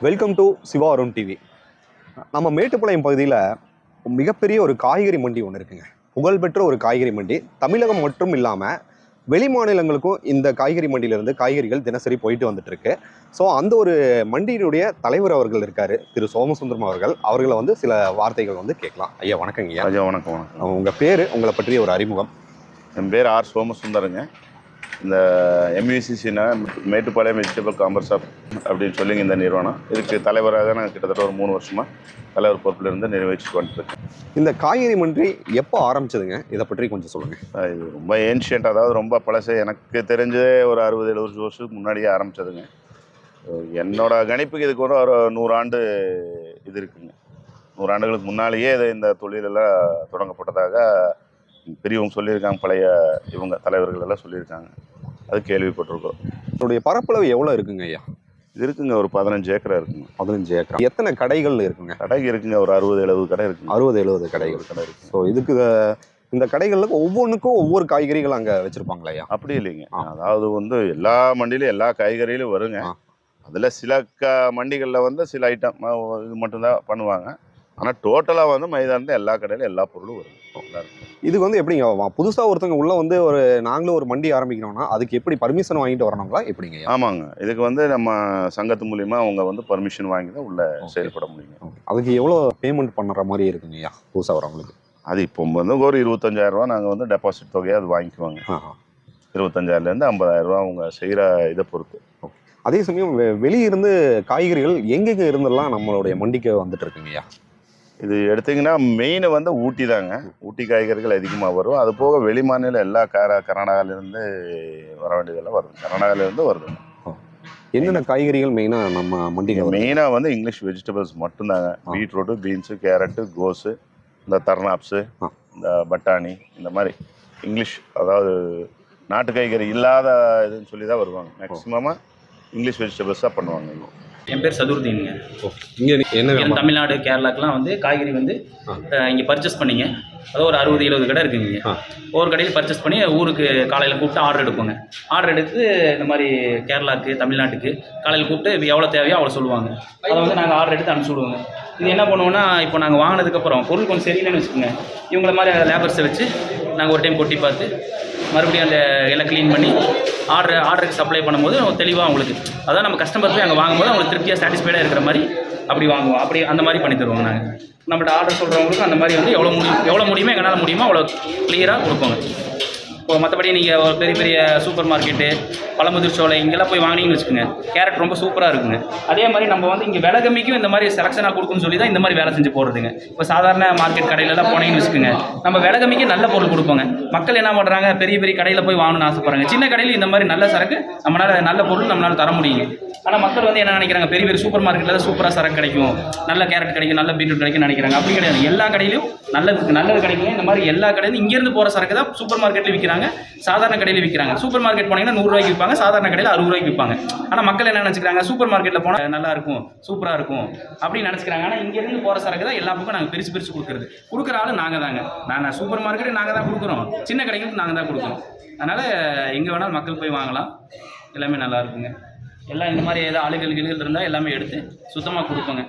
Welcome to Shiva Arun TV. நம்ம மேட்டுப்பாளையம் பகுதியில் மிகப்பெரிய ஒரு காய்கறி மண்டி ஒன்று இருக்குங்க. புகழ்பெற்ற ஒரு காய்கறி மண்டி. தமிழகம் மட்டும் இல்லாமல் வெளி மாநிலங்களுக்கும் இந்த காய்கறி மண்டியிலிருந்து காய்கறிகள் தினசரி போயிட்டு வந்துட்டு இருக்கு. ஸோ அந்த ஒரு மண்டியினுடைய தலைவர் அவர்கள் இருக்காரு, திரு சோமசுந்தரம் அவர்கள். அவர்களை வந்து சில வார்த்தைகள் வந்து கேட்கலாம். ஐயா வணக்கங்க. ஐயா வணக்கம். வணக்கம். உங்கள் பேர், உங்களை பற்றிய ஒரு அறிமுகம். என் பேர் ஆர் சோமசுந்தரங்க. இந்த MVCCனா மேட்டுப்பாளையம் வெஜிடபிள் காமர்ஸ் ஷாப் அப்படின்னு சொல்லி இந்த நிறுவனம் இதுக்கு தலைவராக நான் கிட்டத்தட்ட ஒரு 3 வருஷமாக தலைவர் பொறுப்பிலிருந்து நிறைவேற்றி வந்துட்டுருக்கேன். இந்த காய்கறி மண்டி எப்போ ஆரம்பிச்சதுங்க? இதை பற்றி கொஞ்சம் சொல்லுங்கள். இது ரொம்ப ஏன்ஷியன்ட், அதாவது ரொம்ப பழசு. எனக்கு தெரிஞ்சே ஒரு 60-70 வருஷத்துக்கு முன்னாடியே ஆரம்பித்ததுங்க. என்னோட கணிப்புக்கு இதுக்கு ஒரு 100 ஆண்டு இது இருக்குங்க. 100 ஆண்டுகளுக்கு முன்னாலேயே இந்த தொழிலெல்லாம் தொடங்கப்பட்டதாக பெரியவங்க சொல்லியிருக்காங்க. பழைய இவங்க தலைவர்கள் எல்லாம் சொல்லியிருக்காங்க, அது கேள்விப்பட்டிருக்கோம். இதனுடைய பரப்பளவு எவ்வளோ இருக்குங்க ஐயா? இது இருக்குங்க, ஒரு 15 ஏக்கரா இருக்குங்க. 15 ஏக்கரா. எத்தனை கடைகள் இருக்குங்க? கடை இருக்குங்க, ஒரு 60-70 கடை இருக்குங்க. 60-70 கடைகள் இருக்கு. ஸோ இதுக்கு இந்த கடைகளுக்கு ஒவ்வொன்றுக்கும் ஒவ்வொரு காய்கறிகள் அங்கே வச்சுருப்பாங்களா ஐயா? அப்படி இல்லைங்க. அதாவது எல்லா மண்டியிலும் எல்லா காய்கறியிலும் வருங்க. அதில் சில மண்டிகளில் சில ஐட்டம் இது மட்டும்தான் பண்ணுவாங்க. ஆனால் டோட்டலாக மைதானத்தில் எல்லா கடையிலும் எல்லா பொருளும் வரும். இதுக்கு எப்படிங்க புதுசாக ஒருத்தவங்க ஒரு நாங்களும் ஒரு மண்டி ஆரம்பிக்கணும்னா அதுக்கு எப்படி பர்மிஷன் வாங்கிட்டு வரணுங்களா எப்படிங்க? ஆமாங்க, இதுக்கு நம்ம சங்கத்து மூலிமா அவங்க பர்மிஷன் வாங்கி தான் உள்ள செயல்பட முடியுங்க. அதுக்கு எவ்வளோ பேமெண்ட் பண்ணுற மாதிரி இருக்குங்க ஐயா புதுசாக வரவங்களுக்கு? அது இப்போ ஒரு 25,000 ரூபா நாங்கள் டெபாசிட் தொகையை அது வாங்கிக்குவாங்க. 25,000லேருந்து 50,000 ரூபா அவங்க செய்கிற இதை பொறுத்து. அதே சமயம் வெளியிருந்து காய்கறிகள் எங்கெங்கே இருந்தெல்லாம் நம்மளுடைய மண்டிக்கு வந்துட்டு இருக்குங்க ஐயா? இது எடுத்திங்கன்னா மெயின் ஊட்டி தாங்க. ஊட்டி காய்கறிகள் அதிகமாக வரும். அது போக வெளி மாநில எல்லா கர்நாடகாவிலேருந்து வர வேண்டியதெல்லாம் வருது. கர்நாடகாவிலேருந்து வருது. என்னென்ன காய்கறிகள் மெயினாக நம்ம மண்டிக்கு? மெயினாக இங்கிலீஷ் வெஜிடபிள்ஸ் மட்டும்தாங்க. பீட்ரூட்டு, பீன்ஸு, கேரட்டு, கோஸு, இந்த தர்னாப்ஸு, இந்த பட்டாணி, இந்த மாதிரி இங்கிலீஷ், அதாவது நாட்டு காய்கறி இல்லாத இதுன்னு சொல்லி தான் வருவாங்க. மேக்ஸிமமாக இங்கிலீஷ் வெஜிடபிள்ஸாக பண்ணுவாங்க. என் பேர் சதுர்தீனுங்க. இங்கே என்ன தமிழ்நாடு கேரளாக்கெலாம் காய்கறி இங்கே பர்ச்சேஸ் பண்ணிங்க. அதாவது ஒரு 60-70 கடை இருக்குங்க. ஒவ்வொரு கடையில் பர்ச்சேஸ் பண்ணி ஊருக்கு காலையில் கூப்பிட்டு ஆர்டர் எடுப்போங்க. ஆர்டர் எடுத்து இந்த மாதிரி கேரளாவுக்கு, தமிழ்நாட்டுக்கு காலையில் கூப்பிட்டு எவ்வளோ தேவையோ அவ்வளோ சொல்லுவாங்க. அதை நாங்கள் ஆர்டர் எடுத்து அனுப்பிச்சி விடுவோங்க. இது என்ன பண்ணுவோன்னா, இப்போ நாங்கள் வாங்கினதுக்கப்புறம் பொருள் கொஞ்சம் சரியில்லைன்னு வச்சுக்கோங்க, இவங்கள மாதிரி லேபர்ஸை வச்சு நாங்கள் ஒரு டைம் கொட்டி பார்த்து மறுபடியும் அந்த எல்லாம் க்ளீன் பண்ணி ஆர்டருக்கு சப்ளை பண்ணும்போது தெளிவாக அவங்களுக்கு, அதான் நம்ம கஸ்டமர் போய் அங்கே வாங்கும்போது அவங்களுக்கு திருப்தியாக சாட்டிஸ்ஃபைடாக இருக்கிற மாதிரி அப்படி வாங்குவோம். அப்படி அந்த மாதிரி பண்ணி தருவோங்க. நாங்கள் நம்மகிட்ட ஆர்டர் சொல்கிறவங்களுக்கு அந்த மாதிரி எவ்வளோ முடியுமோ எங்களால் முடியுமோ அவ்வளோ கிளியராக கொடுப்போங்க. இப்போ மற்றபடி நீங்கள் ஒரு பெரிய பெரிய சூப்பர் மார்க்கெட்டு, பழமுதிர் சோலை இங்கெல்லாம் போய் வாங்கினீங்கன்னு வச்சுக்கோங்க, கேரட் ரொம்ப சூப்பராக இருக்குங்க. அதே மாதிரி நம்ம இங்கே விலை கம்மிக்கும் இந்த மாதிரி செலக்ஷனாக கொடுக்குன்னு சொல்லி தான் இந்த மாதிரி வேலை செஞ்சு போடுறதுங்க. இப்போ சாதாரண மார்க்கெட் கடையிலலாம் போனீங்கன்னு வச்சுக்கோங்க, நம்ம விலை கம்மிக்கு நல்ல பொருள் கொடுப்போங்க. மக்கள் என்ன பண்ணுறாங்க, பெரிய பெரிய கடையில் போய் வாங்கணும்னு ஆசைப்படுறாங்க. சின்ன கடையில் இந்த மாதிரி நல்ல சரக்கு நம்மளால், நல்ல பொருள் நம்மளால் தர முடியுங்க. ஆனால் மக்கள் என்ன நினைக்கிறாங்க, பெரிய பெரிய சூப்பர் மார்க்கெட்டில் தான் சூப்பராக சரக்கு கிடைக்கும், நல்ல கேரட் கிடைக்கும், நல்ல பீட்ரூட் கிடைக்கும்னு நினைக்கிறாங்க. அப்படி கிடையாது. எல்லா கடையிலும் நல்லது கிடைக்கும். இந்த மாதிரி எல்லா கடையிலும் இங்கேருந்து போகிற சரக்கு தான் சூப்பர் மார்க்கெட்டில் விற்கிறாங்க, சாதாரண கடையில் விற்கிறாங்க. சூப்பர் மார்க்கெட் போனீங்கன்னா 100 ரூபாய்க்கு விற்பாங்க, சாதாரண கடையில் 60 ரூபாய்க்கு விற்பாங்க. ஆனால் மக்கள் என்ன நினச்சிக்கிறாங்க, சூப்பர் மார்க்கெட்டில் போனால் நல்லா இருக்கும், சூப்பராக இருக்கும் அப்படின்னு நினச்சிக்கிறாங்க. ஆனால் இங்கேருந்து போகிற சரக்கு தான் எல்லா பக்கம் நாங்கள் பிரித்து கொடுக்குற ஆள் நாங்கள் தாங்க. நாங்கள் சூப்பர் மார்க்கெட்டு நாங்கள் தான் கொடுக்குறோம், சின்ன கடைகளுக்கு நாங்கள் தான் கொடுக்குறோம். அதனால் எங்கே வேணாலும் மக்கள் போய் வாங்கலாம், எல்லாமே நல்லா இருக்குங்க. எல்லாம் இந்த மாதிரி ஏதாவது அழுகல் இருந்தால் எல்லாமே எடுத்து சுத்தமாக கொடுப்போங்க.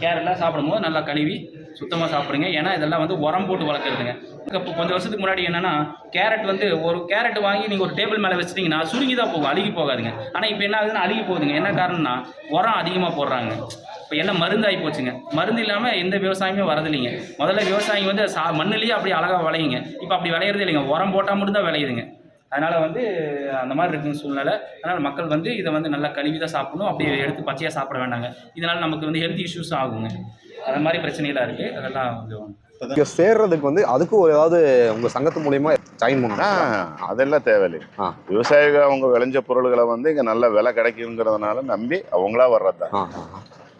கேரட்லாம் சாப்பிடும்போது நல்லா கழுவி சுத்தமாக சாப்பிடுங்க. ஏன்னா இதெல்லாம் உரம் போட்டு வளர்க்குறதுங்க. இப்போ கொஞ்சம் வருஷத்துக்கு முன்னாடி என்னென்னா, கேரட் ஒரு கேரட் வாங்கி நீங்கள் ஒரு டேபிள் மேலே வச்சுட்டிங்கன்னா சுருங்கி தான் போகும், அழுகி போகாதுங்க. ஆனால் இப்போ என்ன ஆகுதுன்னா அழுகி போகுதுங்க. என்ன காரணம்னா உரம் அதிகமாக போடுறாங்க. இப்போ என்ன மருந்தாகி போச்சுங்க. மருந்து இல்லாமல் எந்த விவசாயமே வரதில்லைங்க. முதல்ல விவசாயம் மண்ணிலேயே அப்படி அழகாக விளையுங்க. இப்போ அப்படி விளையிறதே இல்லைங்க, உரம் போட்டால் மட்டும்தான் விளையுதுங்க. அதனால் அந்த மாதிரி இருக்குன்னு சூழ்நிலை. அதனால் மக்கள் இதை நல்லா கழுவி தான் சாப்பிடணும், அப்படி எடுத்து பச்சையாக சாப்பிட வேண்டாங்க. இதனால் நமக்கு ஹெல்த் இஷ்யூஸ் ஆகுங்க. அது மாதிரி பிரச்சனைலாம் இருக்குது. அதெல்லாம் இங்கே சேர்றதுக்கு அதுக்கு ஏதாவது உங்கள் சங்கத்து மூலியமாக ஜாயின் பண்ணணும்? அதெல்லாம் தேவையில்லை. விவசாயிகள் அவங்க விளைஞ்ச பொருள்களை இங்கே நல்ல விலை கிடைக்குங்கிறதுனால நம்பி அவங்களா வர்றது தான்.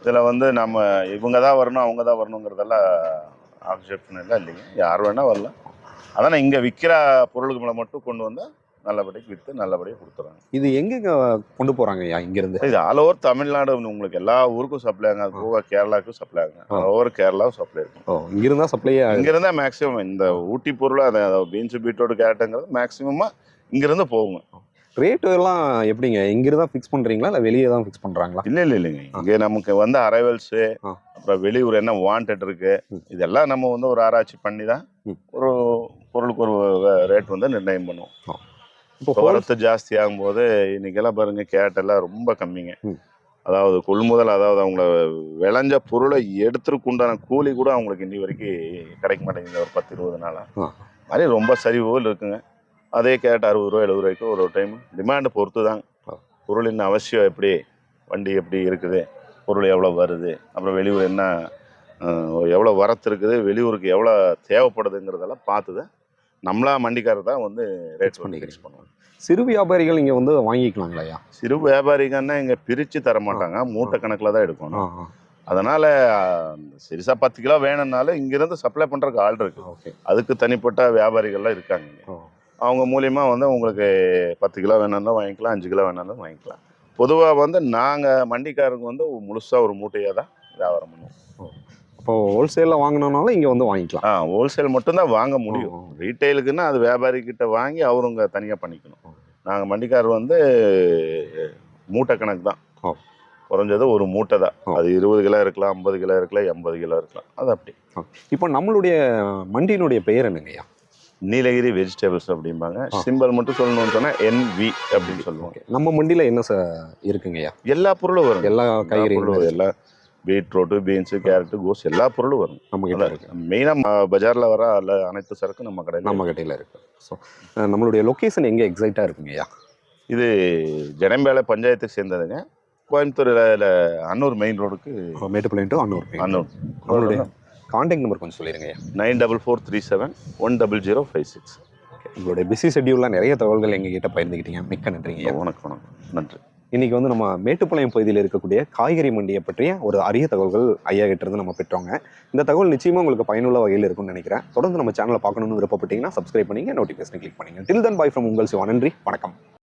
இதில் நம்ம இவங்க தான் வரணும், அவங்க தான் வரணுங்கிறதெல்லாம் ஆப்ஜெக்ஷன் எல்லாம் இல்லைங்க. யார் வேணால் வரலாம். அதான் இங்கே விற்கிற பொருளுகளை மட்டும் கொண்டு வந்தால் நல்லபடியாக விற்று நல்லபடியாக கொடுத்துறாங்க. இது எங்கெங்க கொண்டு போகிறாங்க ஐயா இங்கேருந்து? இது ஆல் ஓவர் தமிழ்நாடு உங்களுக்கு எல்லா ஊருக்கும் சப்ளை ஆகுங்க. அது போக கேரளாவுக்கும் சப்ளை ஆகுங்க. ஆல் ஓவர் கேரளாவும் சப்ளை இருக்கும். இங்கிருந்தா சப்ளை இங்கிருந்தா மேக்ஸிமம் இந்த ஊட்டி பொருள், அந்த பீன்ஸு, பீட்ரூட், கேரட்டுங்கிறது மேக்ஸிமமாக இங்கேருந்து போகுங்க. ரேட்டு எல்லாம் எப்படிங்க? இங்கிருந்து தான் ஃபிக்ஸ் பண்றீங்களா இல்ல வெளியே தான் ஃபிக்ஸ் பண்றாங்களா? இல்லைங்க, இங்கே நமக்கு வந்து அரைவல்ஸு, ஆ. அப்புறம் வெளியூர் என்ன வாண்டட் இருக்கு, இதெல்லாம் நம்ம வந்து ஒரு ஆராய்ச்சி பண்ணி தான் ஒரு பொருளுக்கு ஒரு ரேட் வந்து நிர்ணயம் பண்ணுவோம். இப்போ வரத்து ஜாஸ்தி ஆகும்போது இன்னைக்கெல்லாம் பாருங்க கேட்டெல்லாம் ரொம்ப கம்மிங்க. அதாவது கொள்முதல், அதாவது அவங்கள விளைஞ்ச பொருளை எடுத்துருக்கு உண்டான கூலி கூட அவங்களுக்கு இன்னி வரைக்கும் கிடைக்க மாட்டேங்குது. ஒரு 10-20 நாளா மாதிரி ரொம்ப சரிவுகள் இருக்குங்க. அதே கேட் 60 ரூபா 70 ரூபாய்க்கு ஒரு டைம் டிமாண்டை பொறுத்து தாங்க. பொருளின் அவசியம் எப்படி, வண்டி எப்படி இருக்குது, பொருள் எவ்வளோ வருது, அப்புறம் வெளியூர் என்ன எவ்வளோ வரத்து இருக்குது, வெளியூருக்கு எவ்வளோ தேவைப்படுதுங்கிறதெல்லாம் பார்த்து தான் நம்மளா மண்டிக்காரர் தான் வந்து ரேட்ஸ் பண்ணி ஃபிக்ஸ் பண்ணுவோம். சிறு வியாபாரிகள் இங்க வந்து வாங்கிக்கலாங்களா? சிறு வியாபாரிகன்னா இங்கே பிரித்து தர மாட்டாங்க, மூட்டை கணக்கில் தான் எடுக்கணும். அதனால் சிறுசாக 10 கிலோ வேணும்னாலும் இங்கேருந்து சப்ளை பண்ணுறதுக்கு ஆள் இருக்குது. அதுக்கு தனிப்பட்ட வியாபாரிகள்லாம் இருக்காங்க. அவங்க மூலியமாக வந்து உங்களுக்கு 10 கிலோ வேணாலும் வாங்கிக்கலாம், 5 கிலோ வேணாலும் வாங்கிக்கலாம். பொதுவாக வந்து நாங்கள் மண்டிக்காரங்க வந்து முழுசாக ஒரு மூட்டையாக தான் வியாபாரம் பண்ணுவோம். இப்போ ஹோல்சேலில் வாங்கினாலும் இங்கே வந்து வாங்கிக்கலாம். ஹோல்சேல் மட்டும்தான் வாங்க முடியும். ரீட்டைலுக்குன்னா அது வியாபாரிக்கிட்ட வாங்கி அவருங்க தனியாக பண்ணிக்கணும். நாங்கள் மண்டிக்காரர் வந்து மூட்டை கணக்கு தான். குறைஞ்சது ஒரு மூட்டை தான். அது 20 கிலோ இருக்கலாம், 50 கிலோ இருக்கலாம், 80 கிலோ இருக்கலாம். அது அப்படி. இப்போ நம்மளுடைய மண்டியினுடைய பெயர் என்னங்கய்யா? நீலகிரி வெஜிடபிள்ஸ் அப்படிம்பாங்க. சிம்பிள் மட்டும் சொல்லணும்னு சொன்னால் NV அப்படின்னு சொல்லுவாங்க. நம்ம மண்டியில் என்ன இருக்குங்கய்யா? எல்லா பொருளும் வரும். எல்லா காய்கறிகளும், எல்லா பீட்ரூட்டு, பீன்ஸு, கேரட்டு, கோஸ் எல்லா பொருளும் வரும் நம்ம கிட்ட இருக்கு. மெயினாக பஜாரில் வர அனைத்து சரக்கு நம்ம கடையில் இருக்கு. ஸோ நம்மளுடைய லொக்கேஷன் எங்கே எக்ஸாக்டாக இருக்குங்கய்யா? இது ஜனம்பேலை பஞ்சாயத்துக்கு சேர்ந்ததுங்க. கோயம்புத்தூரில் அன்னூர் மெயின் ரோடுக்கு, மேட்டுப்பாளையம் டு அன்னூர். நம்மளுடைய கான்டாக்ட் நம்பர் கொஞ்சம் சொல்லிடுங்கய்யா. 9443710056. உங்களுடைய பிஸி ஷெட்யூலில் நிறைய தகவல்கள் எங்ககிட்ட பகிர்ந்துக்கிட்டீங்க. மிக்க நன்றிங்கய்யா. வணக்கம். நன்றி. இன்னைக்கு வந்து நம்ம மேட்டுப்பாளையம் பகுதியில் இருக்கக்கூடிய காய்கறி மண்டியை பற்றிய ஒரு அரிய தகவல்கள் ஐயா கிட்ட இருந்து நம்ம பெற்றோங்க. இந்த தகவல் நிச்சயமாக உங்களுக்கு பயனுள்ள வகையில் இருக்கும்னு நினைக்கிறேன். தொடர்ந்து நம்ம சேனலை பார்க்கணும்னு விருப்பப்பட்டீங்கன்னா சப்ஸ்கிரைப் பண்ணிங்க, நோட்டிஃபிகேஷன் கிளிக் பண்ணிங்க. டில் தன் பாய் ஃப்ரம் உங்கள் சிவா. நன்றி, வணக்கம்.